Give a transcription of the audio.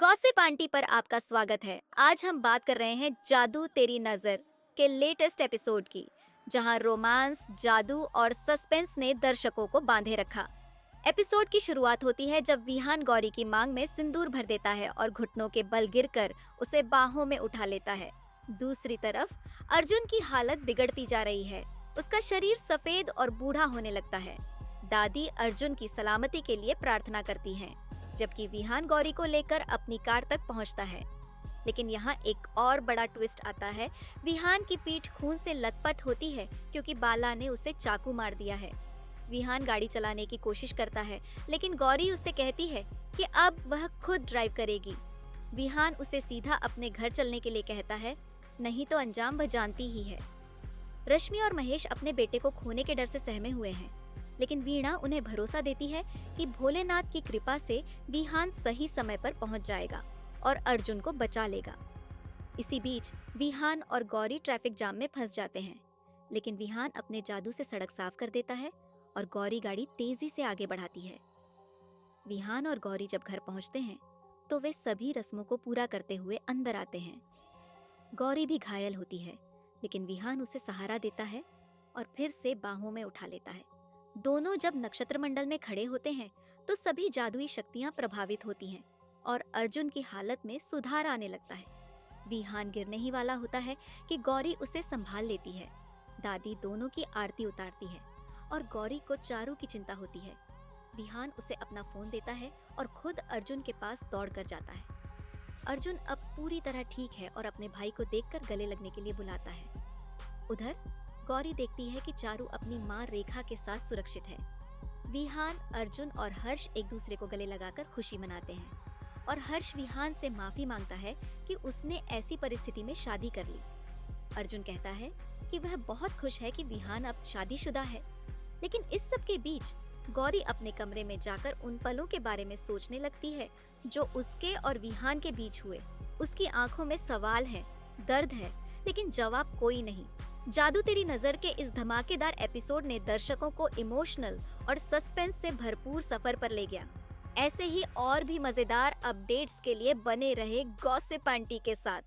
Gossip aunty पर आपका स्वागत है। आज हम बात कर रहे हैं जादू तेरी नजर के लेटेस्ट एपिसोड की, जहां रोमांस, जादू और सस्पेंस ने दर्शकों को बांधे रखा। एपिसोड की शुरुआत होती है जब विहान गौरी की मांग में सिंदूर भर देता है और घुटनों के बल गिरकर उसे बाहों में उठा लेता है। दूसरी तरफ अर्जुन की हालत बिगड़ती जा रही है। उसका शरीर सफेद और बूढ़ा होने लगता है। दादी अर्जुन की सलामती के लिए प्रार्थना करती हैं, जबकि विहान गौरी को लेकर अपनी कार तक पहुंचता है। लेकिन यहाँ एक और बड़ा ट्विस्ट आता है। विहान की पीठ खून से लथपथ होती है क्योंकि बाला ने उसे चाकू मार दिया है। विहान गाड़ी चलाने की कोशिश करता है, लेकिन गौरी उससे कहती है कि अब वह खुद ड्राइव करेगी। विहान उसे सीधा अपने घर चलने के लिए कहता है, नहीं तो अंजाम वह जानती ही है। रश्मि और महेश अपने बेटे को खोने के डर से सहमे हुए हैं, लेकिन वीणा उन्हें भरोसा देती है कि भोलेनाथ की कृपा से विहान सही समय पर पहुंच जाएगा और अर्जुन को बचा लेगा। इसी बीच विहान और गौरी ट्रैफिक जाम में फंस जाते हैं, लेकिन विहान अपने जादू से सड़क साफ कर देता है और गौरी गाड़ी तेजी से आगे बढ़ाती है। विहान और गौरी जब घर पहुंचते हैं तो वे सभी रस्मों को पूरा करते हुए अंदर आते हैं। गौरी भी घायल होती है, लेकिन विहान उसे सहारा देता है और फिर से बाहों में उठा लेता है। दोनों जब नक्षत्र मंडल में खड़े होते हैं तो सभी जादुई शक्तियां प्रभावित होती हैं और अर्जुन की हालत में सुधार आने लगता है। विहान गिरने ही वाला होता है कि गौरी उसे संभाल लेती है। दादी दोनों की आरती उतारती है और गौरी को चारू की चिंता होती है। विहान उसे अपना फोन देता है और खुद अर्जुन के पास दौड़ कर जाता है। अर्जुन अब पूरी तरह ठीक है और अपने भाई को देखकर गले लगने के लिए बुलाता है। उधर गौरी देखती है कि चारू अपनी माँ रेखा के साथ सुरक्षित है। विहान, अर्जुन और हर्ष एक दूसरे को गले लगाकर खुशी मनाते हैं और हर्ष विहान से माफी मांगता है कि उसने ऐसी परिस्थिति में शादी कर ली। अर्जुन कहता है कि वह बहुत खुश है कि विहान अब शादीशुदा है, लेकिन इस सब के बीच गौरी अपने कमरे में जाकर उन पलों के बारे में सोचने लगती है जो उसके और विहान के बीच हुए। उसकी आंखों में सवाल है, दर्द है, लेकिन जवाब कोई नहीं। जादू तेरी नजर के इस धमाकेदार एपिसोड ने दर्शकों को इमोशनल और सस्पेंस से भरपूर सफर पर ले गया। ऐसे ही और भी मजेदार अपडेट्स के लिए बने रहे गॉसिप आंटी के साथ।